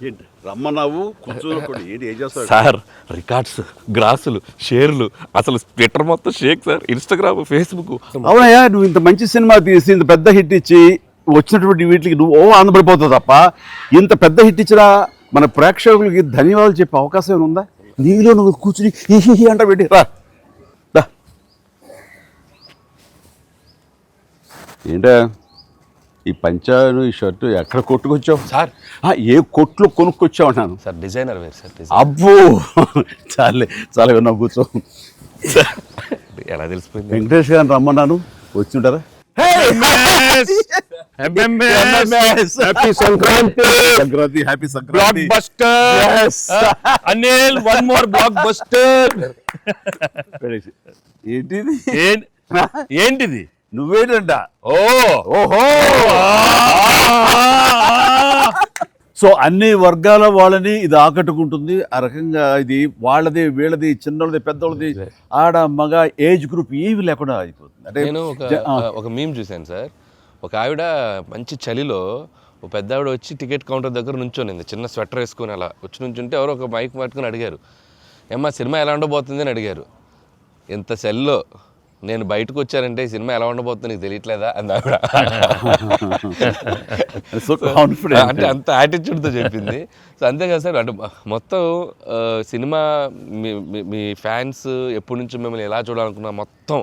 ఏంటి రమ్మన్నావు కూర్చోకుండా ఏంటి ఏం చేస్తావు సార్ రికార్డ్స్, గ్రాసులు, షేర్లు, అసలు ట్విట్టర్ మొత్తం షేక్ సార్, ఇన్స్టాగ్రామ్, ఫేస్బుక్. అవునయ్యా, నువ్వు ఇంత మంచి సినిమా తీసి ఇంత పెద్ద హిట్ ఇచ్చి వచ్చినటువంటి వీటికి నువ్వు ఆనందపడిపోతావు తప్ప ఇంత పెద్ద హిట్ ఇచ్చిన మన ప్రేక్షకులకి ధన్యవాదాలు చెప్పే అవకాశం ఏమైనా ఉందా? నీలో నువ్వు కూర్చుని హి అంట పెట్టి రా. ఏంటా ఈ పంచాను ఈ షర్టు ఎక్కడ కొట్టుకొచ్చావు సార్ ఏ కొట్లు కొనుక్కొచ్చావు అన్నాను. సార్ డిజైనర్ వేరు సార్. అబ్బో చాలా విన్నా కూర్చో. ఎలా తెలిసిపోయింది? వెంకటేష్ గారిని రమ్మన్నాను, వచ్చి ఉంటారా? Happy Sankranti. Happy Sankranti. Block buster Anil, one more block buster. ఏంటిది? ఏంటిది? నువ్వేంటంట? ఓహో. సో అన్ని వర్గాల వాళ్ళని ఇది ఆకట్టుకుంటుంది. ఆ రకంగా ఇది వాళ్ళది, వీళ్ళది, చిన్నది, పెద్దోళ్ళది, ఆడ, మగ, ఏజ్ గ్రూప్ ఏవి లేకుండా అయిపోతుంది. అంటే నేను ఒక మీమ్ చూశాను సార్. ఒక ఆవిడ మంచి చలిలో ఒక పెద్ద ఆవిడ వచ్చి టికెట్ కౌంటర్ దగ్గర నుంచోనింది, చిన్న స్వెటర్ వేసుకొని అలా వచ్చి నుంచుంటే ఎవరో ఒక మైక్ పట్టుకుని అడిగారు, ఏమ్మా సినిమా ఎలా ఉండబోతుంది అని అడిగారు. ఎంత చలిలో నేను బయటకు వచ్చానంటే ఈ సినిమా ఎలా ఉండబోతుంది నీకు తెలియట్లేదా అని ఆవిడ. అంటే అంత యాటిట్యూడ్తో చెప్పింది. సో అంతేకాదు సార్, అంటే మొత్తం సినిమా మీ ఫ్యాన్స్ ఎప్పటి నుంచి మిమ్మల్ని ఎలా చూడాలనుకున్నా మొత్తం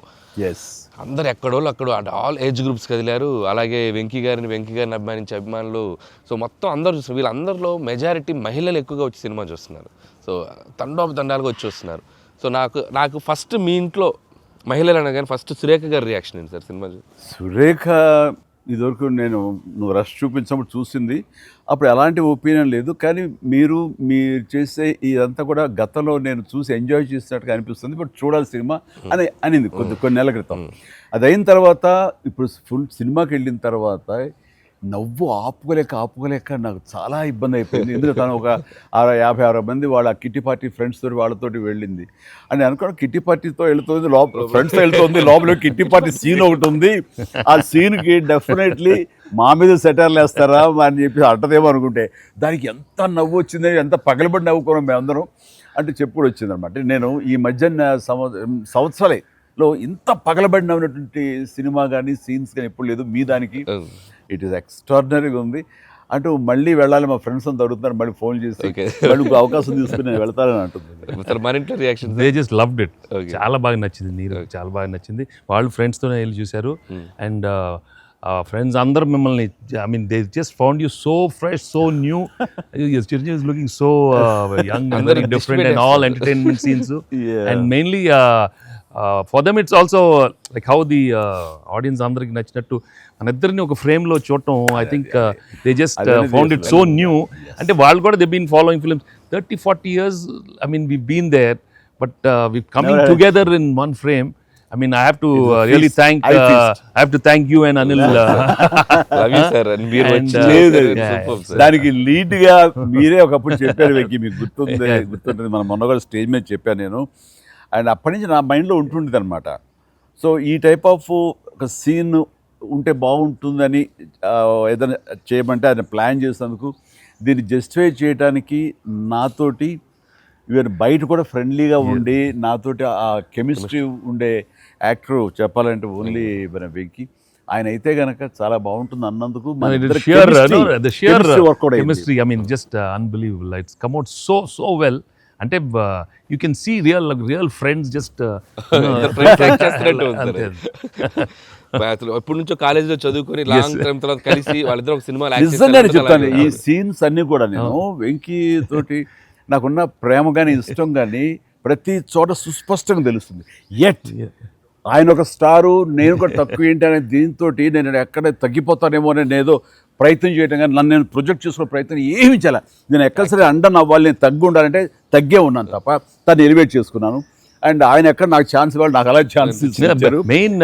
అందరు ఎక్కడోళ్ళు అక్కడ అంటే ఆల్ ఏజ్ గ్రూప్స్ కదిలారు. అలాగే వెంకీ గారిని అభిమానించే అభిమానులు. సో మొత్తం అందరూ వీళ్ళందరిలో మెజారిటీ మహిళలు ఎక్కువగా వచ్చి సినిమా చూస్తున్నారు. సో తండాలుగా వచ్చి వస్తున్నారు. సో నాకు ఫస్ట్ మీ ఇంట్లో మహిళలు అనగానే ఫస్ట్ సురేఖ గారి రియాక్షన్ ఏంటి సార్ సినిమా? సురేఖ ఇదివరకు నువ్వు రష్ చూపించినప్పుడు చూసింది, అప్పుడు ఎలాంటి ఒపీనియన్ లేదు. కానీ మీరు చేసే ఇదంతా కూడా గతంలో నేను చూసి ఎంజాయ్ చేసినట్టుగా అనిపిస్తుంది, బట్ చూడాలి సినిమా అని అనింది కొన్ని నెలల క్రితం. అది అయిన తర్వాత ఇప్పుడు ఫుల్ సినిమాకి వెళ్ళిన తర్వాత నవ్వు ఆపుకోలేక నాకు చాలా ఇబ్బంది అయిపోయింది. ఎందుకంటే తను ఒక 50-60 మంది వాళ్ళ కిట్టి పార్టీ ఫ్రెండ్స్ తోటి వాళ్ళతోటి వెళ్ళింది అని అనుకోవడం. కిట్టి పార్టీతో వెళుతుంది, ఫ్రెండ్స్తో వెళ్తుంది, లోపల కిట్టి పార్టీ సీన్ ఒకటి ఉంది. ఆ సీన్కి డెఫినెట్లీ మా మీద సెటర్లు వేస్తారా అని చెప్పి అంటదేమో అనుకుంటే దానికి ఎంత నవ్వు వచ్చింది, ఎంత పగలబడి నవ్వుకోవడం మేమందరం అంటే చెప్పుడు వచ్చిందనమాట. నేను ఈ మధ్య సంవత్సరాలలో ఇంత పగలబడి నవ్వినటువంటి సినిమా కానీ సీన్స్ కానీ ఎప్పుడు లేదు. మీ దానికి ఇట్ ఈస్ ఎక్స్ట్రాడినరీగా ఉంది. అంటూ మళ్ళీ వెళ్ళాలి, మా ఫ్రెండ్స్ అంతా అడుగుతున్నారు, మళ్ళీ ఫోన్ చేసి మళ్ళీ అవకాశం తీసుకుని నేను వెళ్తానని అంటుంది. మన ఇంట్లో reaction they just loved it. చాలా బాగా నచ్చింది, నీరు చాలా బాగా నచ్చింది. వాళ్ళు ఫ్రెండ్స్తోనే వెళ్ళి చూశారు. అండ్ ఫ్రెండ్స్ అందరూ మిమ్మల్ని, I mean they just found you so fresh, so new. Chiranjeevi is looking so young and very different and all entertainment scenes. And mainly for them it's also like how the audience అందరికి నచ్చినట్టు మన ఇద్దరిని ఒక ఫ్రేమ్లో చూడటం. I think they just found it so new. అంటే వాళ్ళు కూడా they been following films 30-40 years. I mean we've been there, but we've coming together in one frame. I mean I have to really thank you and Anil. Love you sir. And మీరు దానికి lead గా మీరే ఒకప్పుడు చెప్పారు వెంకీ, మీకు గుర్తుంటుంది. మనం మొన్న కూడా స్టేజ్ మీద చెప్పాను నేను. అండ్ అప్పటి నుంచి నా మైండ్లో ఉంటుండేది అనమాట. సో ఈ టైప్ ఆఫ్ ఒక సీన్ ఉంటే బాగుంటుందని ఏదైనా చేయమంటే ఆయన ప్లాన్ చేసినందుకు, దీన్ని జస్టిఫై చేయడానికి నాతోటి ఈవెన్ బయట కూడా ఫ్రెండ్లీగా ఉండి నాతోటి ఆ కెమిస్ట్రీ ఉండే యాక్టర్ చెప్పాలంటే ఓన్లీ మన వెంకీ. ఆయన అయితే గనక చాలా బాగుంటుంది అన్నందుకు chemistry, I mean just unbelievable. It's come out so well. అంటే you can see real friends just ఎప్పటి నుంచో కాలేజీలో చదువుకొని లాంగ్ టైం తర్వాత కలిసి వాళ్ళిద్దరు ఒక సినిమా చెప్తాను. ఈ సీన్స్ అన్ని కూడా నేను వెంకీ తోటి నాకున్న ప్రేమ కానీ ఇష్టం కానీ ప్రతి చోట సుస్పష్టంగా తెలుస్తుంది. ఎట్ ఆయన ఒక స్టారు, నేను కూడా తక్కువ ఏంటి అనే దీంతో నేను ఎక్కడ తగ్గిపోతానేమో అని నేనేదో ప్రయత్నం చేయడం కానీ నన్ను నేను ప్రొజెక్ట్ చేసుకునే ప్రయత్నం ఏమి చేయాలి. నేను ఎక్కడ సరే అండన్ అవ్వాలి, నేను తగ్గి ఉండాలంటే తగ్గే ఉన్నాను తప్ప తను ఎలివేట్ చేసుకున్నాను. అండ్ ఆయన ఎక్కడ నాకు ఛాన్స్ ఇవ్వాలి, నాకు అలా ఛాన్స్ ఇచ్చారు. Main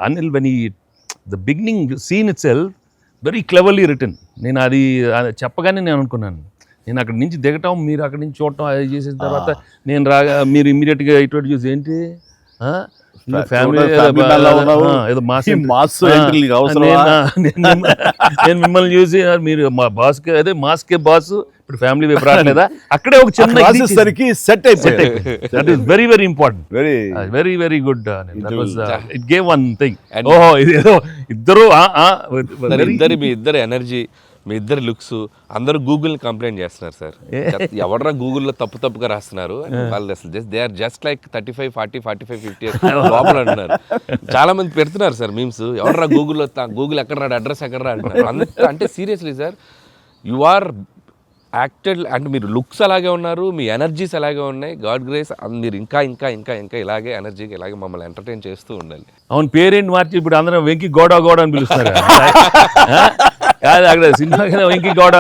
Anil, when the beginning scene itself very cleverly written. నేను అది చెప్పగానే నేను అనుకున్నాను, నేను అక్కడి నుంచి దిగటం, మీరు అక్కడి నుంచి చూడటం, అది చేసిన తర్వాత నేను మీరు ఇమ్మీడియట్గా ఇటువంటి చూసి ఏంటి ఫ్యామిలీ family man లా ఉన్నావు. ఏదో మాస్ ఈ mass entry నీకు అవసరమా? నేను మిమ్మల్ని చూసి మీరు మా బాస్ అదే మాస్ కే బాస్ ఇప్పుడు ఫ్యామిలీ వైపు రావట్లేదా అక్కడే ఒక చిన్న రాసేసరికి సెట్ అయిపోయింది. That is very very important, very very very good. It gave one thing. And- ఓహో ఇది ఏదో ఇద్దరు మీ ఇద్దరు ఎనర్జీ, మీ ఇద్దరు లుక్స్, అందరూ గూగుల్ని కంప్లైంట్ చేస్తున్నారు సార్. ఎవడరా గూగుల్లో తప్పుగా రాస్తున్నారు వాళ్ళు, అసలు దే ఆర్ జస్ట్ లైక్ 35, 40, 45, 50 లోపల అంటున్నారు. చాలా మంది పెడుతున్నారు సార్ మీమ్స్, ఎవడరా గూగుల్లో గూగుల్ ఎక్కడ రాడు, అడ్రస్ ఎక్కడ రా అంటున్నారు. అంత అంటే seriously sir, you are acted అంటే మీరు లుక్స్ అలాగే ఉన్నారు, మీ ఎనర్జీస్ అలాగే ఉన్నాయి. గాడ్ గ్రేస్, మీరు ఇంకా ఇంకా ఇంకా ఇంకా ఇలాగే ఎనర్జీకి ఇలాగే మమ్మల్ని ఎంటర్టైన్ చేస్తూ ఉండాలి. అవును, పేరేంటి మార్చి ఇప్పుడు అందరం వెంకి గౌడ అని పిలుస్తారు. కాదు అక్కడ సినిమా వెంకి గౌడ,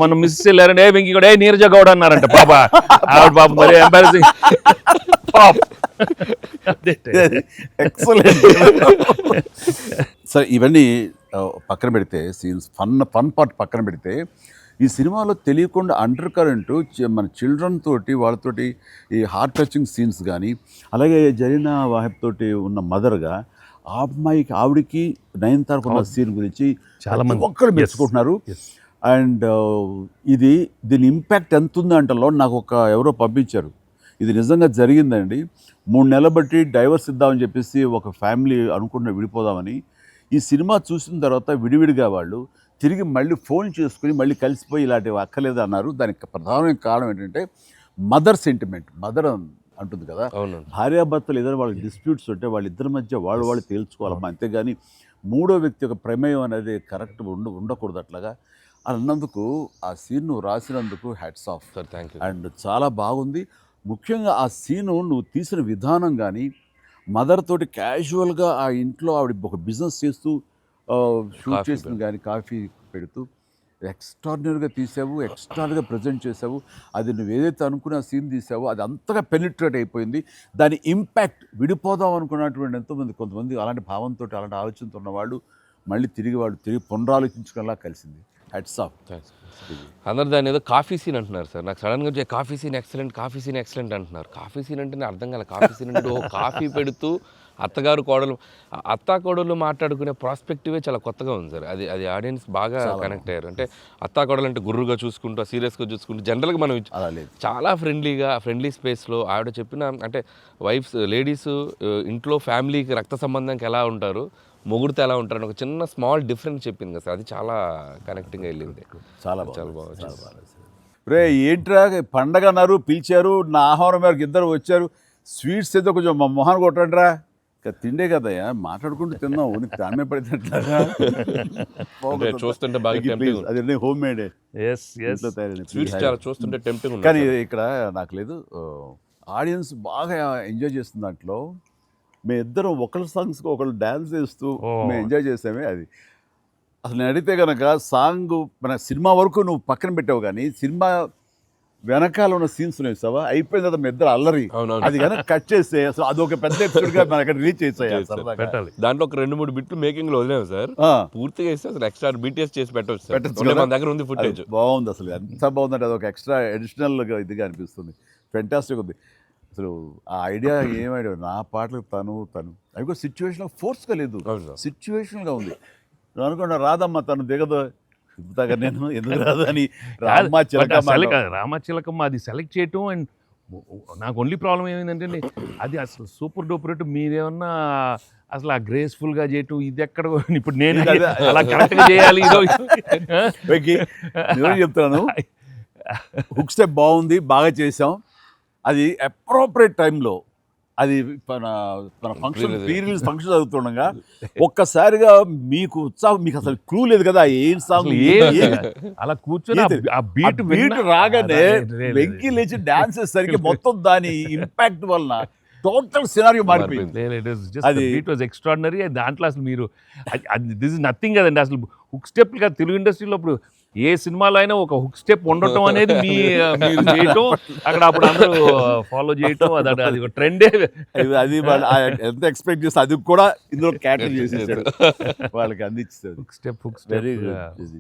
మనం మిస్ వెళ్ళారంటే ఏ వెంకి గౌడ, ఏ నీరజ గౌడ అన్నారంట. పాప ఆవిడ పాప మరి ఎంబారసింగ్. ఎక్సలెంట్. సరే, ఇవన్నీ పక్కన పెడితే, సీన్స్ ఫన్ పార్ట్ పక్కన పెడితే, ఈ సినిమాలో తెలియకుండా అండర్ కరెంట్ మన చిల్డ్రన్ తోటి వాళ్ళతోటి ఈ హార్ట్ టచింగ్ సీన్స్ కానీ, అలాగే జరీనా వాహిబ్ తోటి ఉన్న మదర్గా ఆ అమ్మాయికి ఆవిడికి నయనతారకు ఉన్న సీన్ గురించి చాలా మంది ఒక్కరు మెచ్చుకుంటున్నారు. అండ్ దీని ఇంపాక్ట్ ఎంత ఉంది అంటలో నాకు ఎవరో పంపించారు, ఇది నిజంగా జరిగిందండి. 3 నెలలు బట్టి డైవర్స్ ఇద్దామని చెప్పేసి ఒక ఫ్యామిలీ అనుకున్న విడిపోదామని, ఈ సినిమా చూసిన తర్వాత విడివిడిగా వాళ్ళు తిరిగి మళ్ళీ ఫోన్ చేసుకుని మళ్ళీ కలిసిపోయి ఇలాంటివి అక్కర్లేదు అన్నారు. దానికి ప్రధానమైన కారణం ఏంటంటే మదర్ సెంటిమెంట్. మదర్ అంటుంది కదా, భార్యాభర్తలు ఏదైనా వాళ్ళకి డిస్ప్యూట్స్ ఉంటే వాళ్ళిద్దరి మధ్య వాళ్ళు తేల్చుకోవాలమ్మా, అంతేగాని మూడో వ్యక్తి యొక్క ప్రమేయం అనేది కరెక్ట్ ఉండకూడదు. అట్లాగా అన్నందుకు ఆ సీన్ నువ్వు రాసినందుకు hats off sir, thank you. And చాలా బాగుంది. ముఖ్యంగా ఆ సీను నువ్వు తీసిన విధానం కానీ, మదర్ తోటి క్యాజువల్గా ఆ ఇంట్లో ఆవిడ ఒక బిజినెస్ చేస్తూ షూట్ చేసింది కానీ, కాఫీ పెడుతూ ఎక్స్ట్రాడినరీగా తీసావు, ఎక్స్ట్రాడినరీగా ప్రజెంట్ చేసావు. అది నువ్వు ఏదైతే అనుకున్న సీన్ తీసావో అది అంతగా పెనిట్రేట్ అయిపోయింది. దాని ఇంపాక్ట్ విడిపోదాం అనుకున్నటువంటి కొంతమంది అలాంటి భావంతో, అలాంటి ఆలోచనతో ఉన్నవాళ్ళు మళ్ళీ తిరిగి పునరాలోచించుకునేలా కలిసింది. Hats off. అందరు దాన్ని ఏదో కాఫీ సీన్ అంటున్నారు సార్. నాకు సడన్గా వచ్చే కాఫీ సీన్ ఎక్సలెంట్ అంటున్నారు. కాఫీ సీన్ అంటే నాకు అర్థం కాలే. కాఫీ సీన్ అంటే కాఫీ పెడుతూ అత్తా కోడలు మాట్లాడుకునే ప్రాస్పెక్టివే చాలా కొత్తగా ఉంది సార్. అది ఆడియన్స్ బాగా కనెక్ట్ అయ్యారు. అంటే అత్తా కోడలు అంటే గుర్రుగా చూసుకుంటూ, సీరియస్గా చూసుకుంటూ, జనరల్గా మనం చాలా ఫ్రెండ్లీ స్పేస్లో ఆవిడ చెప్పిన, అంటే లేడీస్ ఇంట్లో ఫ్యామిలీకి రక్త సంబంధానికి ఎలా ఉంటారు, మొగుడితో ఎలా ఉంటారని ఒక చిన్న స్మాల్ డిఫరెన్స్ చెప్పింది కదా సార్. అది చాలా కనెక్టింగ్గా వెళ్ళింది. చాలా బాగా. రే ఏంట్రా పండగ అన్నారు, పిలిచారు, నా ఆహ్వానం మేరకు ఇద్దరు వచ్చారు, స్వీట్స్ ఏదో కొంచెం మా మొహాన్ని కొట్టండిరా. తిండే కదయ్యా, మాట్లాడుకుంటూ తిన్నావు, నీకు దాని పడినట్లాగా చూస్తుంటే బాగా అది హోమ్ మేడ్ చూస్తుంటే టెంప్టింగ్. కానీ ఇక్కడ నాకు లేదు, ఆడియన్స్ బాగా ఎంజాయ్ చేస్తున్న దాంట్లో మేము ఇద్దరం ఒకళ్ళ సాంగ్స్కి ఒకళ్ళు డ్యాన్స్ చేస్తూ మేము ఎంజాయ్ చేసామే. అది అసలు నేను అడిగితే కనుక సాంగ్ మన సినిమా వరకు నువ్వు పక్కన పెట్టావు, కానీ సినిమా వెనకాల ఉన్న సీన్స్ వేసావా, అయిపోయిన తర్వాత మీ ఇద్దరు అల్లరి, అది కనుక కట్ చేస్తే అసలు అదొక పెద్ద ఎపిసోడ్గా మన అక్కడ రీచ్ చేసేయాలి. దాంట్లో ఒక 2-3 బిట్లు మేకింగ్ లో వదిలేము సార్, పూర్తిగా వేస్తే అసలు ఎక్స్ట్రా BTS చేసి పెట్టచ్చు. మన దగ్గర ఉంది ఫుటేజ్. బాగుంది, అసలు ఎంత బాగుందంటే అదొక ఎక్స్ట్రా అడిషనల్గా ఇదిగా అనిపిస్తుంది. ఫెంటాస్టిక్ ఉంది అసలు. ఆ ఐడియా ఏమైనా నా పాటలకు తను అవి కూడా సిచ్యువేషనల్ ఫోర్స్గా లేదు, సిచ్యువేషనల్గా ఉంది. నువ్వు అనుకున్నా రాదమ్మా తను దిగదు, నేను ఎందుకు రాదు అని రామచిలకమ్మ అది సెలెక్ట్ చేయటం. అండ్ నాకు ఓన్లీ ప్రాబ్లం ఏమైందంటే అది అసలు సూపర్ డూపర్ రేటు, మీరేమన్నా అసలు ఆ గ్రేస్ఫుల్గా చేయటం ఇది ఎక్కడ, ఇప్పుడు నేను అలా కరెక్ట్గా చేయాలి. చెప్తాను, హుక్ స్టెప్ బాగుంది, బాగా చేసాం. అది అప్రోప్రియేట్ టైంలో, అది మన ఫంక్షన్ ప్రీ-రిలీజ్ ఫంక్షన్ జరుగుతుండగా ఒక్కసారిగా మీకు ఉత్సాహం, మీకు అసలు క్లూ లేదు కదా ఏం సాంగ్, అలా కూర్చొని ఆ బీట్ రాగానే వెంకీ లేచి డాన్స్ చేసేసరికి మొత్తం దాని ఇంపాక్ట్ వలన టోటల్ సినారియో మారిపోయింది. అది ఇట్ వాజ్ ఎక్స్ట్రాడినరీ. దాంట్లో అసలు మీరు దిస్ ఇస్ నథింగ్ కదండి, అసలు హుక్ స్టెప్ కదా తెలుగు ఇండస్ట్రీలో. ఇప్పుడు ఏ సినిమాలో అయినా ఒక హుక్ స్టెప్ ఉండటం అనేది మీరు చేయటం, అక్కడ అప్పుడు అందరూ ఫాలో చేయటం, అది ఒక ట్రెండే. అది వాళ్ళు ఎంత ఎక్స్పెక్ట్ చేస్తే అది కూడా ఇందులో క్యాటర్ చేసేసాడు, వాళ్ళకి అందించాడు. Hook step Very good.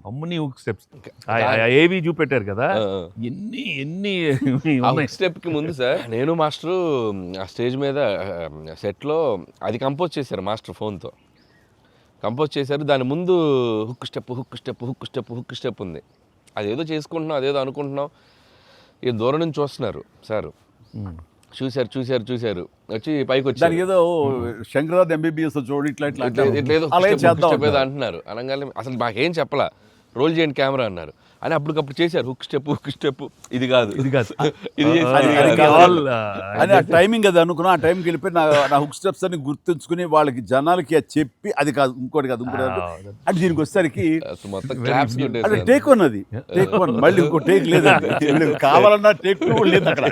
అమ్మని హుక్ స్టెప్స్ ఏవి చూపెట్టారు కదా, ఎన్ని స్టెప్ కి ముందు సార్ నేను మాస్టరు ఆ స్టేజ్ మీద సెట్లో అది కంపోజ్ చేశారు మాస్టర్ ఫోన్తో కంపోజ్ చేశారు. దాని ముందు hook step hook step hook step hook step ఉంది. అదేదో చేసుకుంటున్నాం, అదేదో అనుకుంటున్నాం. ఈ దూరం నుంచి చూస్తున్నారు సార్, చూశారు వచ్చి పైకి వచ్చారు. ఏదో శంకరాద్ ఎంబీబీఎస్ చూడు ఇట్లా ఇట్లా అంటున్నారు. అనగానే అసలు మాకేం చెప్పలా, రోల్ చేయండి కెమెరా అన్నారు. అని అప్పటికప్పుడు చేశారు హుక్ స్టెప్ ఇది కాదు ఇది కాదు ఇది అని ఆ టైమింగ్ అది అనుకున్నా. ఆ టైంకి వెళ్ళిపోయి నా హుక్ స్టెప్స్ అని గుర్తుంచుకుని వాళ్ళకి జనాలకి అది చెప్పి అది కాదు ఇంకోటి కాదు అంటే దీనికి వచ్చేసరికి మొత్తం క్లాప్స్ అది టేక్ వన్, అది టేక్ వన్, మళ్ళీ ఇంకో టేక్ లేదండి, కావాలన్నా టేక్ టూ లేదు అక్కడ.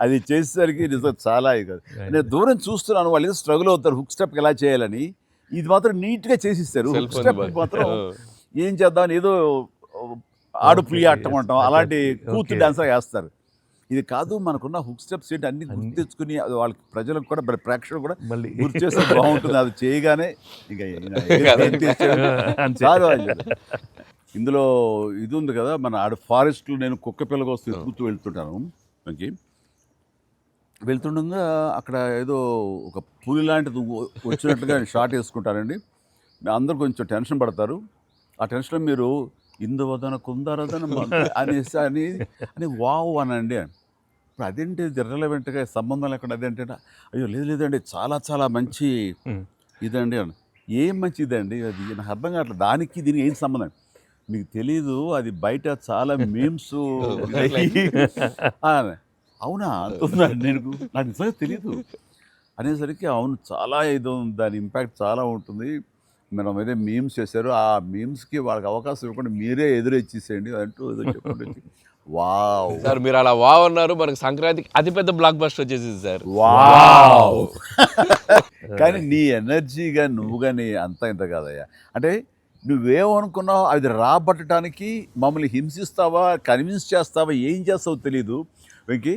అది చేసేసరికి నిజం చాలా ఇది. నేను దూరం చూస్తున్నాను, వాళ్ళు ఏదో స్ట్రగుల్ అవుతారు హుక్ స్టెప్ ఎలా చేయాలని. ఇది మాత్రం నీట్ గా చేసిస్తారు. హుక్ స్టెప్ మాత్రం ఏం చేద్దాం ఏదో ఆడు పులి ఆటం అంటాం అలాంటి కూతురు డాన్స్ వేస్తారు. ఇది కాదు, మనకున్న హుక్ స్టెప్స్ ఏంటి అన్ని గుర్తు తెచ్చుకుని అది వాళ్ళకి ప్రజలకు కూడా ప్రేక్షకులు కూడా మళ్ళీ గుర్తు చేస్తే బాగుంటుంది. అది చేయగానే చాలు. ఇందులో ఇది ఉంది కదా, మన ఆడ ఫారెస్ట్లో నేను కుక్క పిల్లగా వస్తూ ఎత్తుకుతూ వెళ్తుంటాను. మనకి వెళ్తుండగా అక్కడ ఏదో ఒక పులి లాంటిది వచ్చినట్టుగా షార్ట్ వేసుకుంటారండి. అందరూ కొంచెం టెన్షన్ పడతారు. ఆ టెన్షన్లో మీరు ఇందువదన కుందరదన అనేసి అని వావ్ అనండి. ఇప్పుడు అదేంటి ఇర్రెలవెంట్గా సంబంధం లేకుండా అదేంటే, అయ్యో లేదండి చాలా చాలా మంచి ఇదండి అని. ఏం మంచి ఇదండి అది నాకు అర్థం కావట్లేదు, దానికి దీనికి ఏం సంబంధం మీకు తెలీదు, అది బయట చాలా మీమ్స్. అవునా అంటున్నాను నేను, నాకు నిజంగా తెలీదు అనేసరికి అవును చాలా ఇది దాని ఇంపాక్ట్ చాలా ఉంటుంది. మనం ఏదో మీమ్స్ చేశారు, ఆ మీమ్స్కి వాళ్ళకి అవకాశం ఇవ్వకుండా మీరే ఎదురొచ్చేసేయండి అంటూ ఏదో చెప్పండి. వావ్ సార్ మీరు అలా వావ్ అన్నారు, మనకు సంక్రాంతికి అతిపెద్ద బ్లాక్ బస్టర్ వచ్చేసింది సార్. వావ్ కానీ నీ ఎనర్జీగా నువ్వు కానీ అంత ఇంత కాదయ్యా. అంటే నువ్వేమనుకున్నావు అది రాబట్టడానికి మమ్మల్ని హింసిస్తావా కన్విన్స్ చేస్తావా ఏం చేస్తావో తెలీదు. వెంకీ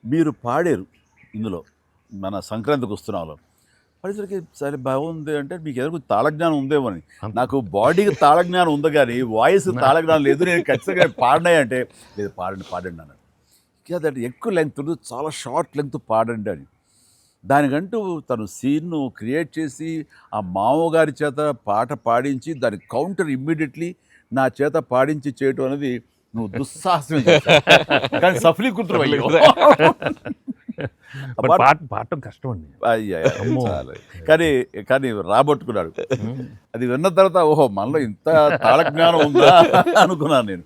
మీరు పాడారు ఇందులో మన సంక్రాంతికి వస్తున్నాలో, పడేసరికి సరే బాగుంది అంటే మీకు ఎదురు తాళజ్ఞానం ఉందేమని. నాకు బాడీకి తాళజ్ఞానం ఉంది కానీ వాయిస్ తాళజ్ఞానం లేదు. నేను ఖచ్చితంగా పాడినాయి అంటే లేదు పాడండి అన్నాడు. అదంటే ఎక్కువ లెంగ్త్ చాలా షార్ట్ లెంగ్త్ పాడండి అని. దానికంటూ తను సీన్ను క్రియేట్ చేసి ఆ మామగారి చేత పాట పాడించి దాని కౌంటర్ ఇమ్మీడియట్లీ నా చేత పాడించి చేయటం అనేది నువ్వు దుస్సాహసం కానీ సఫలీకృతం అయ్యో. పాడటం కష్టం అండి. కానీ కానీ రాబట్టుకున్నాడు. అది విన్న తర్వాత ఓహో మనలో ఇంత తాళజ్ఞానం ఉందా అనుకున్నాను నేను.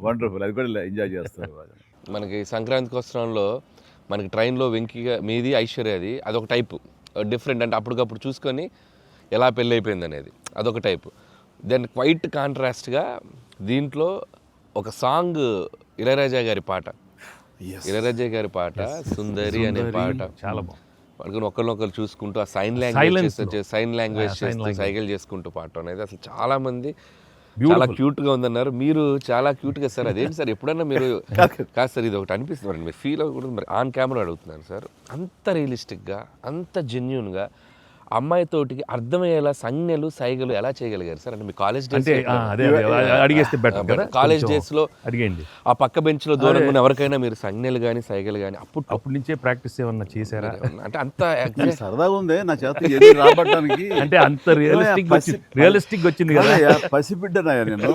వండర్ఫుల్, అది కూడా ఎంజాయ్ చేస్తాను. మనకి సంక్రాంతికి వస్త్రంలో మనకి ట్రైన్లో వెంకీగా మీది ఐశ్వర్యది అదొక టైపు డిఫరెంట్, అంటే అప్పటికప్పుడు చూసుకొని ఎలా పెళ్ళి అయిపోయింది అనేది అదొక టైపు. దెన్ క్వైట్ కాంట్రాస్ట్గా దీంట్లో ఒక సాంగ్ ఇళయరాజా గారి పాట, ఇళయరాజా గారి పాట సుందరి అనే పాట చాలా బాగుంది. వాళ్ళకి ఒకరినొకరు చూసుకుంటూ ఆ సైన్ లాంగ్వేజ్ చేస్తూ సైకిల్ చేసుకుంటూ పాట అనేది అసలు చాలా మంది చాలా క్యూట్గా ఉందన్నారు. మీరు చాలా క్యూట్గా సార్. అదేంటి సార్ ఎప్పుడన్నా మీరు కాదు సార్ ఇది ఒకటి అనిపిస్తుంది మీరు ఫీల్ అవ్వకూడదు, మరి ఆన్ కెమెరా అడుగుతున్నాను సార్. అంత రియలిస్టిక్గా అంత జెన్యున్గా అమ్మాయితోటికి అర్థమయ్యేలా సంజ్ఞలు సైగలు ఎలా చేయగలిగారు సార్? అంటే మీ కాలేజ్ డేస్ అడిగేస్తే బెటర్ కదా. కాలేజ్ డేస్లో అడిగండి ఆ పక్క బెంచ్లో దూరంగా ఉన్న ఎవరికైనా మీరు సంజ్ఞలు కానీ సైగలు కానీ అప్పటి నుంచే ప్రాక్టీస్ ఏమన్నా చేశారా? అంటే అంత సరదాగా ఉంది నా చేత రాబట్టడానికి. అంటే అంత రియలిస్టిక్ వచ్చింది కదా. పసిబిడ్డనాయా నేను.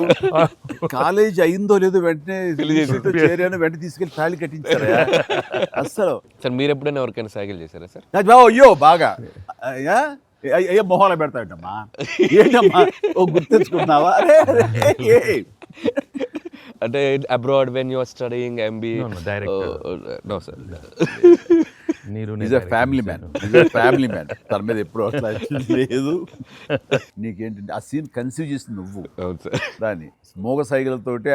కాలేజ్ అయిందో లేదో వెంటనే చేరాను, వెంటనే తీసుకెళ్ళి తాళి కట్టించారా అస్సలు. సార్ మీరు ఎప్పుడైనా ఎవరికైనా సైకిల్ చేశారా సార్? అయ్యో బాగా అయ్యో మొహాలు పెడతాడమ్మా, ఏంటమ్మా ఓ గుర్తించుకున్నావా? అంటే abroad when you are studying MB no sir family man తన మీద ఎప్పుడు అట్లా లేదు. నీకేంటంటే ఆ సీన్ కన్సీవ్ చేసింది నువ్వు. దాన్ని మోగ సైకిల్తోటి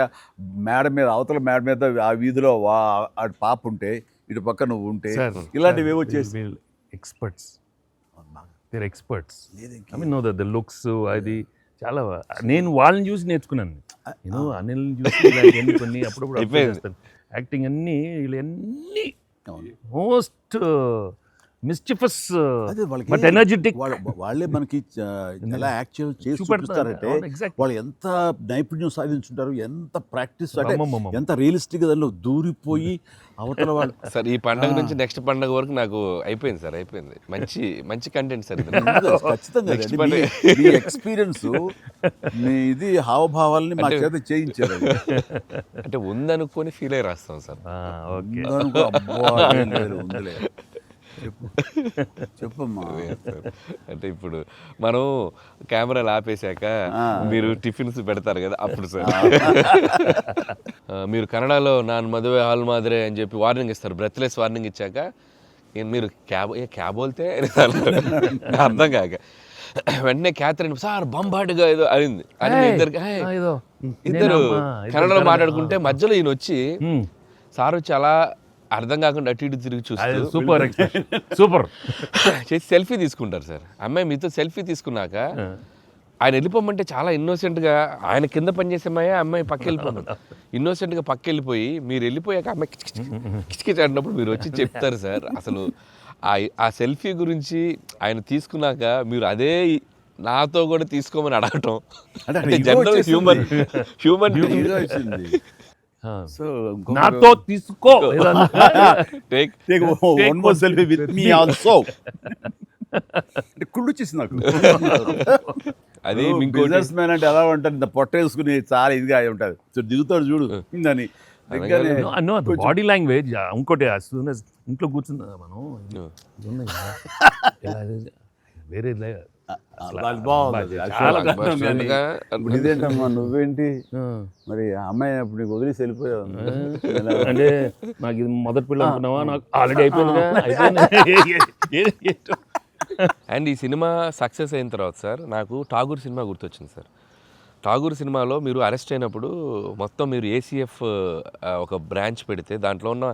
మేడ మీద అవతల మేడ మీద ఆ వీధిలో ఆ పాప ఉంటే ఇటు పక్క నువ్వు ఉంటే ఇలాంటివి ఏవో చేసి experts. I mean, no, the looks, అది చాలా నేను వాళ్ళని చూసి నేర్చుకున్నాను. నేను అనిల్ని చూసి ఇలాంటివన్నీ కొన్ని అప్పుడప్పుడు observe అయిపోయింది. చేస్తాను. యాక్టింగ్ అన్నీ వీళ్ళన్నీ అవును. మోస్ట్ మిస్చిఫస్ అదే వాళ్ళకి బట్ ఎనర్జెటిక్ వాళ్ళే మనకి ఎలా యాక్ట్ చేసి చూపిస్తారంటే వాళ్ళు ఎంత నైపుణ్యం సాధించుంటారు, ఎంత ప్రాక్టీస్ అంటే ఎంత రియలిస్టిక్ గా దానిలో దూరిపోయి అవతల వాళ్ళు. సార్ ఈ పండగ నుంచి నెక్స్ట్ పండగ వరకు నాకు అయిపోయింది సార్, అయిపోయింది. మంచి మంచి కంటెంట్ సార్ ఇది. ఖచ్చితంగా Next అండి. పండగ. మీ ఎక్స్పీరియన్స్ మీ ఇది హావభావాల్ని మా చేత చేయించారు. అంటే ఉందనుకొని ఫీల్ అయ్యి రాస్తాం సార్. ఓకే. ఉందనుకో, అబ్బా, ఏం లేదు, ఉందిలే. చెప్పమ్మా. అంటే ఇప్పుడు మనం కెమెరాలు ఆపేశాక మీరు టిఫిన్స్ పెడతారు కదా, అప్పుడు సార్ మీరు కన్నడలో నాన్ మదువే హాల్ మాదిరే అని చెప్పి వార్నింగ్ ఇస్తారు, బ్రెత్లెస్ వార్నింగ్ ఇచ్చాక మీరు క్యాబ్ బోల్తే అర్థం కాక వెంటనే క్యాథరిన్ సార్ బంబాటుగా ఏదో అయింది అని ఇద్దరు కన్నడలో మాట్లాడుకుంటే మధ్యలో ఈయన వచ్చి సార్ వచ్చి అలా అర్థం కాకుండా అటు ఇటు తిరిగి చూస్తారు, సూపర్ సూపర్ చేసి సెల్ఫీ తీసుకుంటారు సార్. అమ్మాయి మీతో సెల్ఫీ తీసుకున్నాక ఆయన వెళ్ళిపోమంటే చాలా ఇన్నోసెంట్గా ఆయన కింద పనిచేసేమాయా అమ్మాయి పక్క వెళ్ళిపోమని ఇన్నోసెంట్గా పక్క వెళ్ళిపోయి మీరు వెళ్ళిపోయాక అమ్మాయి కిచకిచ అంటున్నప్పుడు మీరు వచ్చి చెప్తారు సార్. అసలు ఆ సెల్ఫీ గురించి ఆయన తీసుకున్నాక మీరు అదే నాతో కూడా తీసుకోమని అడగటం అంటే జనరల్ హ్యూమన్ సో నాతో తీసుకో take one more selfie with me also. కుళ్ళు వచ్చేసి నాకు. అది బిజినెస్ మ్యాన్ అంటే ఎలా ఉంటుంది, ఇంత పొట్ట వేసుకుని చాలా ఇదిగా ఉంటుంది. సో దిగుతాడు చూడు అని బాడీ లాంగ్వేజ్. ఇంకోటి ఇంట్లో కూర్చున్నా మనం వేరే ఇదేంటమ్మా నువ్వేంటి మరి అమ్మాయి అప్పుడు నీకు వదిలేసి వెళ్ళిపోయావు అంటే నాకు ఇది మొదటి పిల్ల అనుకున్నావా, నాకు ఆల్రెడీ అయిపోయింది. అండ్ ఈ సినిమా సక్సెస్ అయిన తర్వాత సార్ నాకు ఠాగూర్ సినిమా గుర్తొచ్చింది సార్. ఠాగూర్ సినిమాలో మీరు అరెస్ట్ అయినప్పుడు మొత్తం మీరు ఏసీఎఫ్ ఒక బ్రాంచ్ పెడితే దాంట్లో ఉన్న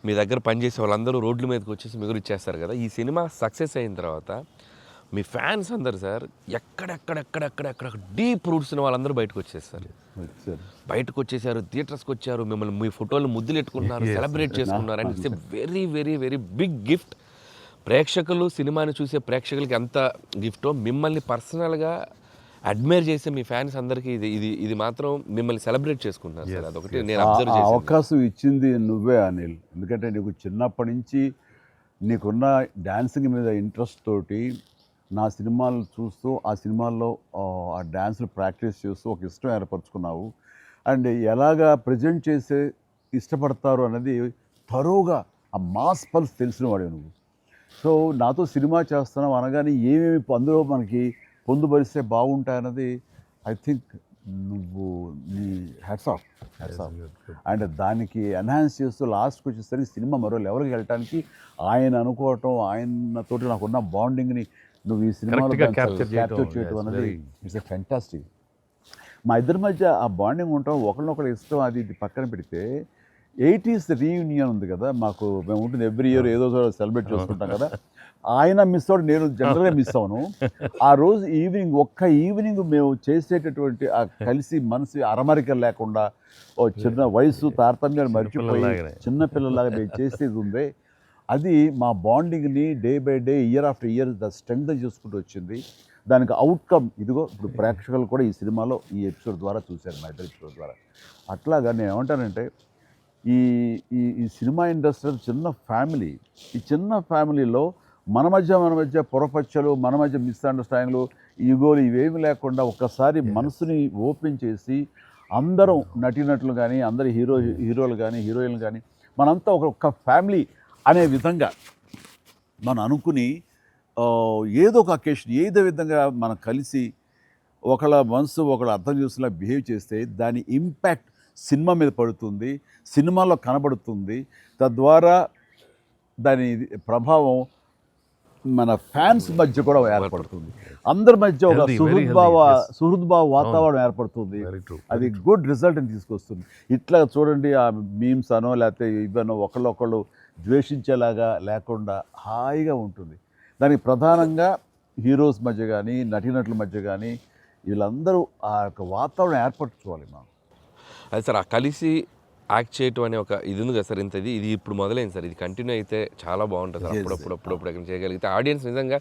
మీ దగ్గర పనిచేసే వాళ్ళందరూ రోడ్ల మీదకి వచ్చేసి మిగులు ఇచ్చేస్తారు కదా. ఈ సినిమా సక్సెస్ అయిన తర్వాత మీ ఫ్యాన్స్ అందరు సార్ ఎక్కడెక్కడెక్కడెక్కడెక్కడ డీప్ రూట్స్ వాళ్ళందరూ బయటకు వచ్చేస్తారు, బయటకు వచ్చేసారు, థియేటర్స్కి వచ్చారు, మిమ్మల్ని మీ ఫోటోలు ముద్దులు ఎట్టుకుంటున్నారు, సెలబ్రేట్ చేసుకున్నారు. And it's a very very very big gift. ప్రేక్షకులు సినిమాని చూసే ప్రేక్షకులకి ఎంత గిఫ్టో మిమ్మల్ని పర్సనల్గా అడ్మైర్ చేసే మీ ఫ్యాన్స్ అందరికీ ఇది మాత్రం మిమ్మల్ని సెలబ్రేట్ చేసుకుంటున్నారు సార్. అదొకటి నేను అబ్జర్వ్ చేశాను. అవకాశం ఇచ్చింది నువ్వే అనిల్. ఎందుకంటే నీకు చిన్నప్పటి నుంచి నీకున్న డాన్సింగ్ మీద ఇంట్రెస్ట్ తోటి నా సినిమాలు చూస్తూ ఆ సినిమాల్లో ఆ డ్యాన్స్లు ప్రాక్టీస్ చేస్తూ ఒక ఇష్టం ఏర్పరచుకున్నావు. అండ్ ఎలాగా ప్రజెంట్ చేసే ఇష్టపడతారు అన్నది తరోగా ఆ మాస్ పల్స్ తెలిసిన వాడే నువ్వు. సో నాతో సినిమా చేస్తున్నావు అనగానే ఏమేమి అందులో మనకి పొందుపరిస్తే బాగుంటాయన్నది ఐ థింక్ నువ్వు నీ హ్యాట్స్ ఆఫ్. అండ్ దానికి ఎన్హాన్స్ చేస్తూ లాస్ట్కి వచ్చేసరికి సినిమా మరో లెవెల్కి వెళ్ళటానికి ఆయన అనుకోవటం, ఆయనతోటి నాకున్న బాండింగ్ని నువ్వు ఈ సినిమాలో క్యాప్చర్ చేయటం అనేది ఇట్స్ ఎ ఫ్యాంటాస్టిక్. మా ఇద్దరి మధ్య ఆ బాండింగ్ ఉండటం, ఒకరినొకరు ఇష్టం, అది ఇది పక్కన పెడితే 80s రీయూనియన్ ఉంది కదా మాకు, మేము ఉంటుంది ఎవ్రీ ఇయర్ ఏదో సెలబ్రేట్ చేసుకుంటాం కదా. ఆయన మిస్ అవుట్, నేను జనరల్గా మిస్ అవును. ఆ రోజు ఈవినింగ్ ఒక్క ఈవినింగ్ మేము చేసేటటువంటి ఆ కలిసి మనసు అరమరిక లేకుండా ఓ చిన్న వయసు తారతమ్యాలు మర్చిపోయి చిన్నపిల్లలాగా మేము చేసేది ఉందే, అది మా బాండింగ్ని day by day year after year strength చేసుకుంటూ వచ్చింది. దానికి అవుట్కమ్ ఇదిగో ఇప్పుడు ప్రేక్షకులు కూడా ఈ సినిమాలో ఈ ఎపిసోడ్ ద్వారా చూశారు, మా ఇద్దరు ఎపిసోడ్ ద్వారా. అట్లాగా నేను ఏమంటానంటే ఈ ఈ సినిమా ఇండస్ట్రీ చిన్న ఫ్యామిలీ. ఈ చిన్న ఫ్యామిలీలో మన మధ్య పొరపచ్చలు, మన మధ్య మిస్అండర్స్టాండింగ్లు, ఈగోలు ఇవేమి లేకుండా ఒక్కసారి మనసుని ఓపెన్ చేసి అందరం నటీనటులు కానీ, అందరు హీరోలు కానీ, హీరోయిన్లు కానీ మనంతా ఒక ఫ్యామిలీ అనే విధంగా మనం అనుకుని ఏదో ఒక అకేషన్ ఏదో విధంగా మనం కలిసి ఒకళ్ళ మనసు ఒకళ్ళు అర్థం చేసుకునేలా బిహేవ్ చేస్తే దాని ఇంపాక్ట్ సినిమా మీద పడుతుంది, సినిమాలో కనబడుతుంది. తద్వారా దాని ప్రభావం మన ఫ్యాన్స్ మధ్య కూడా ఏర్పడుతుంది, అందరి మధ్య ఒక సుహృద్భావ వాతావరణం ఏర్పడుతుంది. అది గుడ్ రిజల్ట్ని తీసుకొస్తుంది. ఇట్లా చూడండి, ఆ మీమ్స్ అనో లేకపోతే ఇవన్నో ఒకళ్ళొకళ్ళు ద్వేషించేలాగా లేకుండా హాయిగా ఉంటుంది. దానికి ప్రధానంగా హీరోస్ మధ్య కానీ, నటీనటుల మధ్య కానీ వీళ్ళందరూ ఆ యొక్క వాతావరణం ఏర్పరచుకోవాలి మనం. అది సార్ ఆ కలిసి యాక్ట్ చేయటం అనే ఒక ఇది ఉంది కదా సార్, ఇది ఇప్పుడు మొదలైంది సార్, ఇది కంటిన్యూ అయితే చాలా బాగుంటుంది సార్. అప్పుడప్పుడు ఎక్కడ చేయగలిగితే ఆడియన్స్ నిజంగా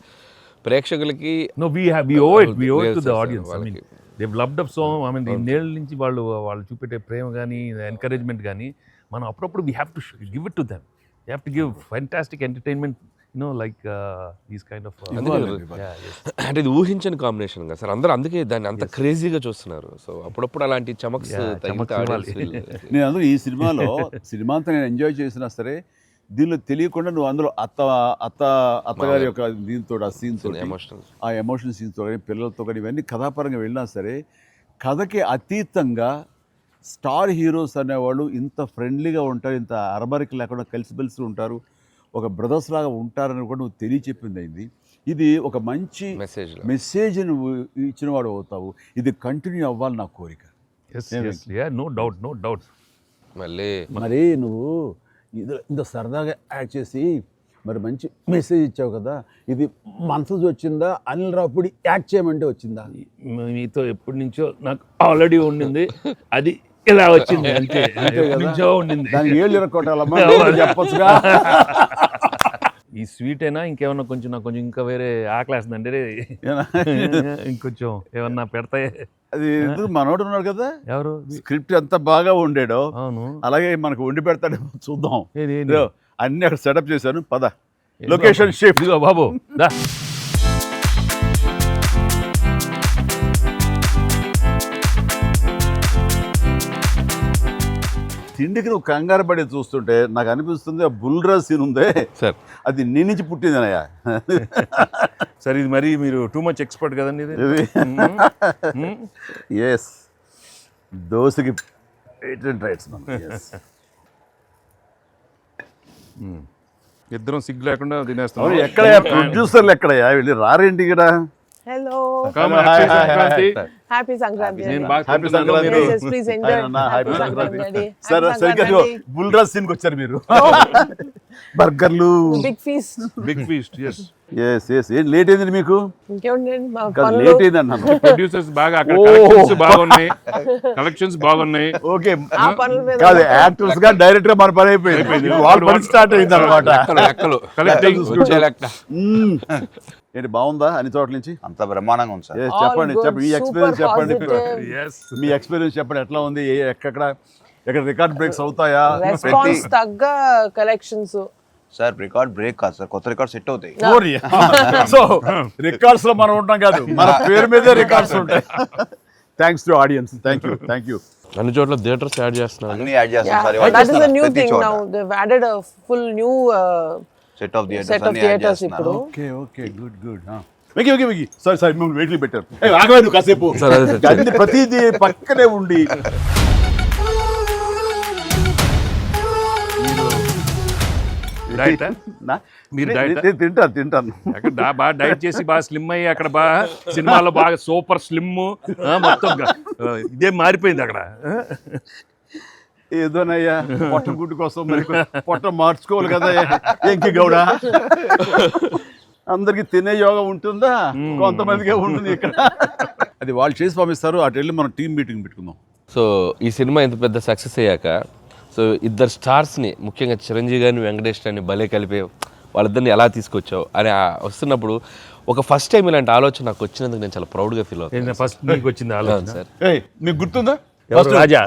ప్రేక్షకులకి No, we owe it to the audience. I mean, they've loved up so. I mean, ఇన్నేళ్ళ నుంచి వాళ్ళు చూపెట్టే ప్రేమ కానీ ఎంకరేజ్మెంట్ కానీ మనం అప్పుడప్పుడు we have to give it to them. You have to give fantastic entertainment, like these kind of. అంటే ఇది ఊహించని combination కదా సార్, అందరూ అందుకే దాన్ని అంత క్రేజీగా చూస్తున్నారు. సో అప్పుడప్పుడు అలాంటి చమక్స్ తగిలితే audience నేను అందులో ఈ సినిమా అంతా నేను ఎంజాయ్ చేసినా సరే దీనిలో తెలియకుండా నువ్వు అందులో అత్తగారి యొక్క దీంతో ఆ సీన్తో ఎమోషనల్ ఆ ఎమోషనల్ సీన్స్తో కానీ పిల్లలతో కానీ ఇవన్నీ కథాపరంగా వెళ్ళినా సరే కథకి అతీతంగా స్టార్ హీరోస్ అనేవాళ్ళు ఇంత ఫ్రెండ్లీగా ఉంటారు, ఇంత అరమరికి లేకుండా కలిసిమెలిసి ఉంటారు, ఒక బ్రదర్స్ లాగా ఉంటారని కూడా నువ్వు తెలియచెప్పింది అయింది. ఇది ఒక మంచి మెసేజ్ నువ్వు ఇచ్చిన వాడు అవుతావు. ఇది కంటిన్యూ అవ్వాలి నా కోరిక. No doubt. మరి నువ్వు ఇంత సరదాగా యాక్ట్ చేసి మరి మంచి మెసేజ్ ఇచ్చావు కదా, ఇది మనసు వచ్చిందా అనిల్ రావుపూడి యాక్ట్ చేయమంటే వచ్చిందా? మీతో ఎప్పటి నుంచో నాకు ఆల్రెడీ ఉండింది, అది ఇలా వచ్చింది అంతే. నుంచో ఉండింది, దానికి ఏళ్ళు ఇరక్కొట్టాలమ్మా చెప్పొచ్చుగా. ఈ స్వీట్ అయినా ఇంకేమన్నా కొంచెం నాకు కొంచెం ఇంకా వేరే ఆకలేస్తుందంటే ఇంకొంచెం ఏమన్నా పెడతాయి. అది మనోడు ఉన్నాడు కదా, ఎవరు స్క్రిప్ట్ ఎంత బాగా ఉండేడో అవును అలాగే మనకు వండి పెడతాడేమో చూద్దాం. అన్ని అక్కడ సెటప్ చేశాను, పద లొకేషన్ షిఫ్ట్ బాబు దా. తిండికి నువ్వు కంగారు పడి చూస్తుంటే నాకు అనిపిస్తుంది ఆ బుల్రా సీన్ ఉందే సార్, అది నీ నుంచి పుట్టిందనయ్యా. సరే ఇది మరి మీరు టూ మచ్ ఎక్స్పర్ట్ కదండి ఇది. ఎస్, దోశకి పేటెంట్ రైట్స్. ఇద్దరం సిగ్గు లేకుండా తినేస్తాం. ఎక్కడయ్యా ప్రొడ్యూసర్లు, ఎక్కడయ్యా వెళ్ళి రారేంటి ఇక్కడ? Hello. Happy Sankranti. Happy Sankranti. Please enjoy. Happy Sankranti. సరే సరిగ్గా బుల్రా సీన్కి వచ్చారు మీరు. బర్గర్లు, బిగ్ ఫీస్ట్. ఎస్ ఏం లేట్ అయింది మీకు? ఇంకేముందండి లేట్ అయింది అన్నాను. ప్రొడ్యూసర్స్ బాగా అక్కడ కలెక్షన్స్ బాగున్నాయి. ఓకే కాదు, యాక్టర్స్ గా డైరెక్ట్ గా మన పని అయిపోయింది, వాళ్ళ పని స్టార్ట్ అయింది అనమాట. ఏంటి బాగుందా అన్ని చోట్ల నుంచి? అంత బ్రహ్మాండంగా ఉంది సార్. చెప్పండి మీ ఎక్స్పీరియన్స్ చెప్పండి. మీ ఎక్స్పీరియన్స్ చెప్పండి, ఎట్లా ఉంది, ఎక్కడ రికార్డ్ బ్రేక్స్ అవుతాయా? రెస్పాన్స్ తగ్గ కలెక్షన్స్ సార్. రికార్డ్ బ్రేక్ కాదు సార్, కొత్త రికార్డ్ సెట్ అవుతాయి. సో రికార్డ్స్ లో మనం ఉంటాం కాదు, మన పేరు మీదే రికార్డ్స్ ఉంటాయి. Thanks to audience. Thank you. అన్ని చోట్ల థియేటర్స్ యాడ్ చేస్తున్నారు, అన్ని యాడ్ చేస్తాం sir. that is a new thing now. They've added a full new set of set of theaters ఇప్పుడు. Okay good. వెకి సారీ మేము వెయిట్లు పెట్టారు. ఆగవే నువ్వు కాసేపు. అన్ని ప్రతిదీ పక్కనే ఉండి మీరు తింటాను అక్కడ బాగా డైట్ చేసి బాగా స్లిమ్ అయ్యి అక్కడ బాగా సినిమాలో బాగా సూపర్ స్లిమ్ మొత్తం ఇదే మారిపోయింది అక్కడ. ఏదోనయ్యా పొట్ట గుడ్డు కోసం మరి పొట్ట మార్చుకోవాలి కదా ఎంకి గౌడ. అందరికి తినే యోగం ఉంటుందా? కొంతమందికే ఉంటుంది ఇక్కడ. అది వాళ్ళు చేసి పంపిస్తారు, అటు వెళ్ళి మనం టీం మీటింగ్ పెట్టుకుందాం. సో ఈ సినిమా ఇంత పెద్ద సక్సెస్ అయ్యాక సో ఇద్దరు స్టార్స్ని, ముఖ్యంగా చిరంజీవి గారిని వెంకటేష్ గారిని భలే కలిపే వాళ్ళిద్దరిని ఎలా తీసుకొచ్చావు అని వస్తున్నప్పుడు ఒక ఫస్ట్ టైం ఇలాంటి ఆలోచన నాకు వచ్చినందుకు నేను చాలా ప్రౌడ్గా ఫీల్ అవుతాను. ఫస్ట్ మీకు వచ్చింది ఆలోచన సార్. మీకు గుర్తుందా? రాజా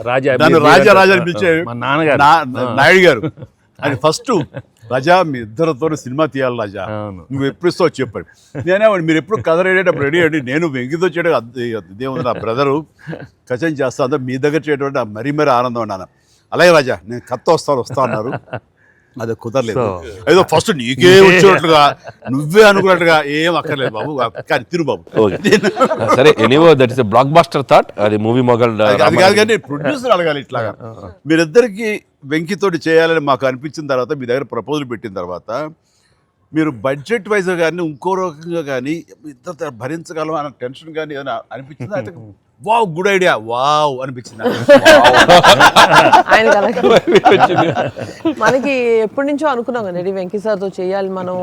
పిలిచే నాయుడు గారు అది ఫస్ట్, రాజా మీ ఇద్దరితో సినిమా తీయాలి రాజా, నువ్వు ఎప్పుడు ఇస్తావు చెప్పాడు. నేనేమండి మీరు ఎప్పుడు కథ రెడేటప్పుడు రెడీ అండి, నేను వెంకితో చేయడం ఇదేముంది నా బ్రదరు కచం చేస్తా అంతా మీ దగ్గర చేయడం మరీ ఆనందం అన్నాను. అలాగే రాజా నేను కథ వస్తా అన్నారు, అది కుదరలేదు. ఏదో ఫస్ట్ నీకే వచ్చినట్లుగా నువ్వే అనుకున్నట్టుగా ఏం అక్కర్లేదు బాబు, కానీ తిరు బాబు. సరే anyway that is a blockbuster thought. అది మూవీ మొగల్ అది కాదు కానీ ప్రొడ్యూసర్ అడగాలి ఇట్లాగా. మీరిద్దరికి వెంకితోటి చేయాలని మాకు అనిపించిన తర్వాత మీ దగ్గర ప్రపోజల్ పెట్టిన తర్వాత మీరు బడ్జెట్ వైజ్గా కానీ ఇంకో రకంగా కానీ ఇద్దరు భరించగలం అన్న టెన్షన్ కానీ ఏదైనా అనిపించిందా? అయితే వావ్ గుడ్ ఐడియా వావ్ అనిపించింది ఆయన. మనకి ఎప్పటి నుంచో అనుకున్నాం కదా వెంకీ సార్తో చేయాలి మనం,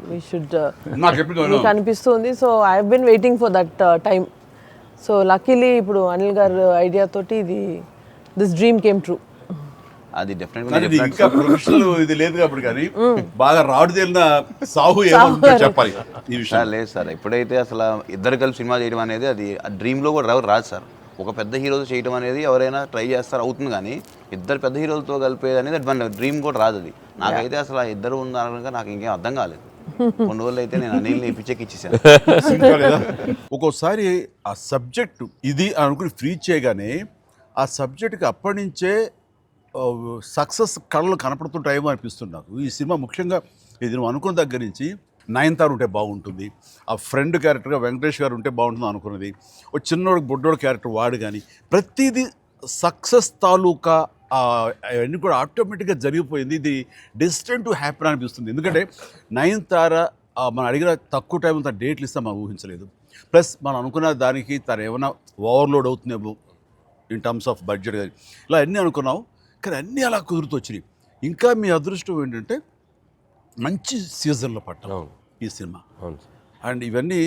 వి షుడ్, నాకు అనిపిస్తుంది. So I have been waiting for that time. So luckily ఇప్పుడు అనిల్ గారు ఐడియా తోటి దిస్ డ్రీమ్ కేమ్ ట్రూ. అది డెఫినెట్గా కానీ ఇది ఇంకా ప్రొఫెషనల్ ఇది లేదు కాబట్టి కానీ బాగా రాడు తేలిన సాహు ఏమంటే చెప్పాలి ఈ విషయం. సార్ లేదు సార్, ఎప్పుడైతే అసలు ఇద్దరు కలిసి సినిమా చేయడం అనేది అది డ్రీమ్లో కూడా రాదు సార్. ఒక పెద్ద హీరోతో చేయడం అనేది ఎవరైనా ట్రై చేస్తారు, అవుతుంది, కానీ ఇద్దరు పెద్ద హీరోలతో కలిపేది అనేది మన డ్రీమ్ కూడా రాదు. అది నాకైతే అసలు ఆ ఇద్దరు ఉన్నారనగా నాకు ఇంకేం అర్థం కాలేదు. కొన్ని రోజులు అయితే నేను అనిల్ని పిచ్చెక్కిచ్చేసాను. ఒక్కోసారి ఆ సబ్జెక్టు ఇది అనుకుని ఫ్రీ చేయగానే ఆ సబ్జెక్ట్కి అప్పటి నుంచే సక్సెస్ కళలు కనపడుతుంటాయేమో అనిపిస్తుంది నాకు. ఈ సినిమా ముఖ్యంగా ఇది నువ్వు అనుకున్న దగ్గర నుంచి నయనతార ఉంటే బాగుంటుంది, ఆ ఫ్రెండ్ క్యారెక్టర్గా వెంకటేష్ గారు ఉంటే బాగుంటుంది అనుకున్నది, ఒక చిన్నోడు బొడ్డోడు క్యారెక్టర్ వాడు, కానీ ప్రతిదీ సక్సెస్ తాలూకా అవన్నీ కూడా ఆటోమేటిక్గా జరిగిపోయింది. ఇది డెస్టిన్ టు హ్యాపీ అనిపిస్తుంది. ఎందుకంటే నయనతార మనం అడిగిన తక్కువ టైం అంతా డేట్లు ఇస్తే మనం ఊహించలేదు. ప్లస్ మనం అనుకున్న దానికి తను ఏమైనా ఓవర్లోడ్ అవుతుందేమో ఇన్ టర్మ్స్ ఆఫ్ బడ్జెట్ కానీ ఇలా అన్నీ అనుకున్నాం, కానీ అన్నీ అలా కుదురుతూ వచ్చినాయి. ఇంకా మీ అదృష్టం ఏంటంటే మంచి సీజన్లో పట్టాం ఈ సినిమా. అండ్ ఇవన్నీ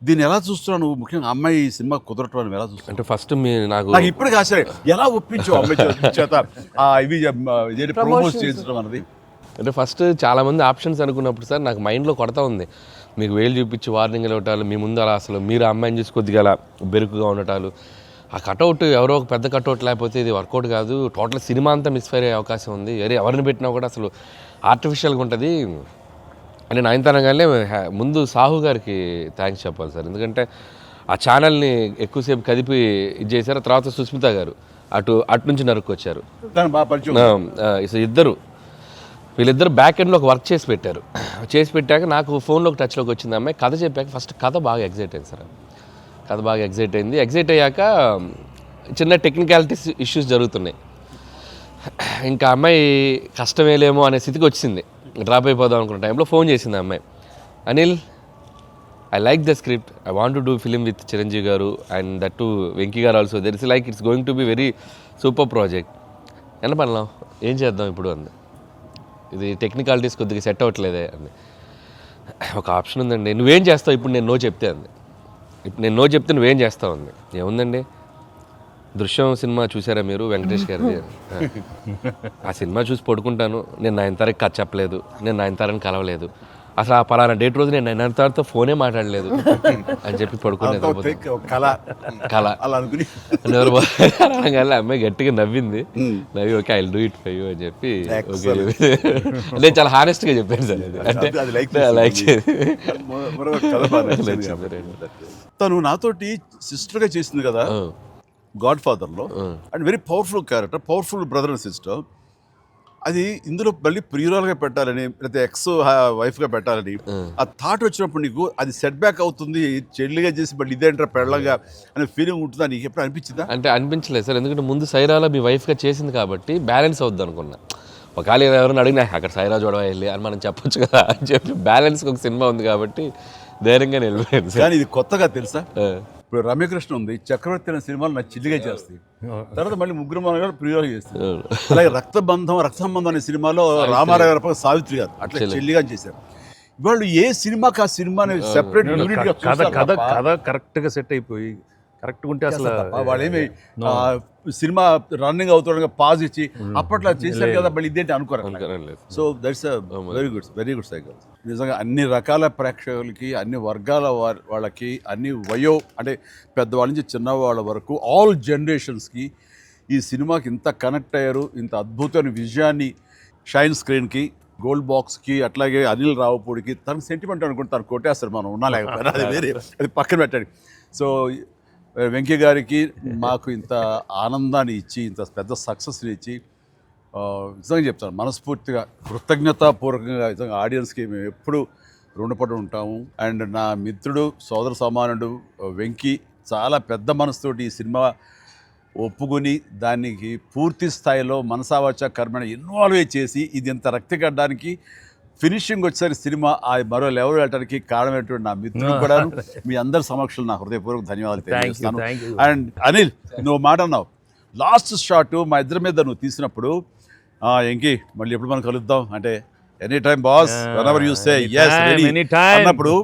దీన్ని ఎలా చూస్తున్నావు నువ్వు? ముఖ్యంగా అమ్మాయి ఈ సినిమా కుదరటం అని ఎలా చూస్తున్నావు? అంటే ఫస్ట్ నాకు ఇప్పటికి ఆశ్చర్యం, ఎలా ఒప్పించావు అమ్మాయి చేత ఇవి ప్రమోట్ చేయించడం అన్నది? అంటే ఫస్ట్ చాలామంది ఆప్షన్స్ అనుకున్నప్పుడు సార్ నాకు మైండ్లో కొడతా ఉంది, మీకు వేలు చూపించి వార్నింగ్ ఇవ్వటాలు, మీ ముందు అలా అసలు మీరు అమ్మాయిని చూసి కొద్దిగా అలా బెరుకుగా ఉండటాలు, ఆ కటౌట్ ఎవరో ఒక పెద్ద కటౌట్ లేకపోతే ఇది వర్కౌట్ కాదు, టోటల్ సినిమా అంతా మిస్ఫైర్ అయ్యే అవకాశం ఉంది, ఎవరిని పెట్టినా కూడా అసలు ఆర్టిఫిషియల్గా ఉంటుంది అని నయనతారగానే ముందు సాహు గారికి థ్యాంక్స్ చెప్పాలి సార్. ఎందుకంటే ఆ ఛానల్ని ఎక్కువసేపు కదిపి ఇది చేశారు. తర్వాత సుస్మిత గారు అటు నుంచి నరుక్కొచ్చారు. వీళ్ళిద్దరు బ్యాక్ ఎండ్లో ఒక వర్క్ చేసి పెట్టారు. చేసి పెట్టాక నాకు ఫోన్లోకి టచ్లోకి వచ్చింది అమ్మాయి. కథ చెప్పాక ఫస్ట్ కథ బాగా ఎగ్జైట్ అయింది సార్. కథ బాగా ఎగ్జైట్ అయింది. ఎగ్జైట్ అయ్యాక చిన్న టెక్నికాలిటీస్ ఇష్యూస్ జరుగుతున్నాయి. ఇంకా అమ్మాయి కష్టమేలేమో అనే స్థితికి వచ్చింది. డ్రాప్ అయిపోదాం అనుకున్న టైంలో ఫోన్ చేసింది అమ్మాయి, Anil I like the script, I want to do film with Chiranjeevi గారు అండ్ దట్ టు వెంకీ గారు also, there is like it's going to be very super project. ఎంత పడలాం, ఏం చేద్దాం ఇప్పుడు అంది. ఇది టెక్నికాలిటీస్ కొద్దిగా సెట్ అవ్వట్లేదే అంది. ఒక ఆప్షన్ ఉందండి, నువ్వేం చేస్తావు ఇప్పుడు నేను నో చెప్తే అంది. ఇప్పుడు నేను నో చెప్తే నువ్వేం చేస్తావు అంది. ఏముందండి, దృశ్యం సినిమా చూసారా మీరు వెంకటేష్ గారిది? ఆ సినిమా చూసి పడుకుంటాను, నేను నయనతారకి కథ చెప్పలేదు, నేను నయనతారని కలవలేదు, అసలు ఆ పలానా డేట్ రోజు నేను నయనతారతో ఫోనే మాట్లాడలేదు అని చెప్పి పడుకునేది. అమ్మాయి గట్టిగా నవ్వింది. నవ్వి okay I do it for you అని చెప్పి ఓకే నేను చాలా హానెస్ట్గా చెప్పాను సార్. అంటే లైక్ తను నాతోటి సిస్టర్గా చేసింది కదా గాడ్ ఫాదర్లో, and very powerful character, powerful brother and sister. అది ఇందులో మళ్ళీ ప్రియురాలుగా పెట్టాలని లేకపోతే ఎక్స్ వైఫ్గా పెట్టాలని ఆ థాట్ వచ్చినప్పుడు నీకు అది సెట్ బ్యాక్ అవుతుంది, చెల్లిగా చేసి మళ్ళీ ఇదేంటారా పెళ్ళగా అనే ఫీలింగ్ ఉంటుందా నీకు ఎప్పుడు అనిపించిందా? అంటే అనిపించలేదు సార్, ఎందుకంటే ముందు సైరాలో మీ వైఫ్గా చేసింది కాబట్టి బ్యాలెన్స్ అవుద్ది అనుకున్నా. ఒకవేళ ఎవరైనా అడిగినా అక్కడ సైరా చూడవా వెళ్ళి అని మనం చెప్పొచ్చు కదా అని చెప్పి బ్యాలెన్స్కి ఒక సినిమా ఉంది కాబట్టి ధైర్యంగా వెళ్ళిపోయాను సార్. కానీ ఇది కొత్తగా తెలుసా, ఇప్పుడు రమ్యకృష్ణ ఉంది, చక్రవర్తి అనే సినిమాలు నాకు చిల్లిగా చేస్తాయి, తర్వాత మళ్ళీ ముగ్గురు మన గారు ప్రియురాలు చేస్తారు. అలాగే రక్త సంబంధం అనే సినిమాలో రామారావు గారు సావిత్రి గారు అట్లా చెల్లిగా చేశారు. వాళ్ళు ఏ సినిమాకి ఆ సినిమాని సెపరేట్ కథ కరెక్ట్గా సెట్ అయిపోయి కరెక్ట్గా ఉంటే అసలు వాళ్ళేమి సినిమా రన్నింగ్ అవుతుండగా పాజ్ ఇచ్చి అప్పట్లో చేశారు కదా మళ్ళీ ఇదేంటి అనుకోరు. So that's very good cycle. నిజంగా అన్ని రకాల ప్రేక్షకులకి, అన్ని వర్గాల వాళ్ళకి, అన్ని అంటే పెద్దవాళ్ళ నుంచి చిన్నవాళ్ళ వరకు ఆల్ జనరేషన్స్కి ఈ సినిమాకి ఇంత కనెక్ట్ అయ్యారు. ఇంత అద్భుతమైన విజయాన్ని షైన్ స్క్రీన్కి, గోల్డ్ బాక్స్కి, అట్లాగే అనిల్ రావుపూడికి తనకు సెంటిమెంట్ అనుకుంటే తను కొట్టేస్తారు, మనం ఉన్నా లేకపోయినా అది వేరే, అది పక్కన పెట్టండి. సో వెంకీ గారికి మాకు ఇంత ఆనందాన్ని ఇచ్చి, ఇంత పెద్ద సక్సెస్ని ఇచ్చి నిజంగా చెప్తాను మనస్ఫూర్తిగా కృతజ్ఞతాపూర్వకంగా నిజంగా ఆడియన్స్కి మేము ఎప్పుడు రుణపడి ఉంటాము. అండ్ నా మిత్రుడు, సోదర సమానుడు వెంకీ చాలా పెద్ద మనసుతోటి ఈ సినిమా ఒప్పుకొని దానికి పూర్తి స్థాయిలో మనసావాచ కర్మణ ఇన్వాల్వ్ చేసి ఇది ఇంత రక్తి కట్టడానికి, ఫినిషింగ్ వచ్చేసరి సినిమా ఆ మరో లెవెల్ వెళ్ళడానికి కారణమైనటువంటి నా మిత్రుడు కూడా మీ అందరి సమక్షంలో నా హృదయపూర్వక ధన్యవాదాలు తెలియజేస్తాను. అండ్ అనిల్, నువ్వు మాట అన్నావు లాస్ట్ షాట్ మా ఇద్దరి మీద నువ్వు తీసినప్పుడు, ఎంకి మళ్ళీ ఎప్పుడు మనం కలుద్దాం అంటే any time boss whenever you say yes ready అన్నప్పుడు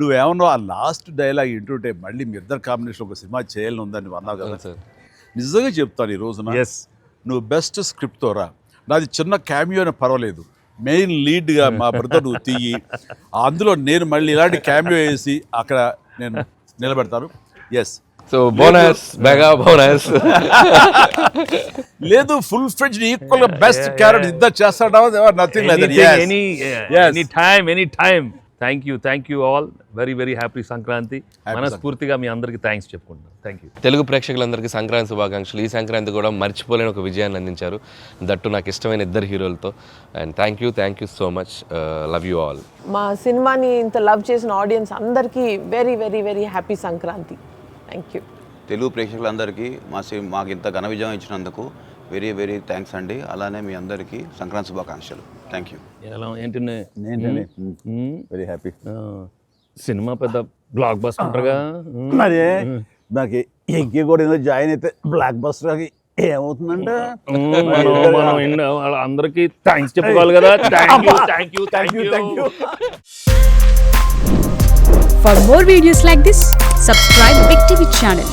నువ్వేమన్నా ఆ లాస్ట్ డైలాగ్ వింటుంటే మళ్ళీ మీ ఇద్దరు కాంబినేషన్ ఒక సినిమా చేయాలని ఉందని నువ్వు అన్నావు కదా సార్. నిజంగా చెప్తాను ఈ రోజున ఎస్ నువ్వు బెస్ట్ స్క్రిప్ట్తో రా. నాది చిన్న క్యామియో అని పర్వాలేదు, మెయిన్ లీడ్గా మా బ్రదర్ నువ్వు తీయి, అందులో నేను మళ్ళీ ఇలాంటి క్యామియో వేసి అక్కడ నేను నిలబెడతాను. Yes so bonus mega bonus. లేదు ఫుల్ ఫ్రెండ్స్ ఈక్వల్ గా బెస్ట్ క్యారెక్టర్ ఇద్దరు చేస్తాడా nothing like that. Any time. Thank you all. Very happy Sankranti. మనస్ఫూర్తిగా మీ అందరికీ థ్యాంక్స్ చెప్పుకుంటాను. Thank you. తెలుగు ప్రేక్షకులందరికీ సంక్రాంతి శుభాకాంక్షలు. ఈ సంక్రాంతి కూడా మర్చిపోలేని ఒక విజయాన్ని అందించారు, దట్టు నాకు ఇష్టమైన ఇద్దరు హీరోలతో. And thank you so much. Love you all. మా సినిమాని ఇంత లవ్ చేసిన ఆడియన్స్ అందరికీ very happy Sankranti. Thank you. Telugu ప్రేక్షకులందరికీ మాకు ఇంత ఘన విజయం ఇచ్చినందుకు వెరీ థ్యాంక్స్ అండి. అలానే మీ అందరికీ సంక్రాంతి శుభాకాంక్షలు. Thank you. ఎలా ఏంటి వెరీ హ్యాపీ. సినిమా పెద్ద బ్లాక్ బస్టర్గా మరి నాకు ఎంకి కూడా ఏదో జాయిన్ అయితే బ్లాక్ బస్టర్ ఏమవుతుందంటే అందరికి థ్యాంక్స్ చెప్పుకోవాలి కదా. Thank you. For more videos like this, subscribe Big TV channel.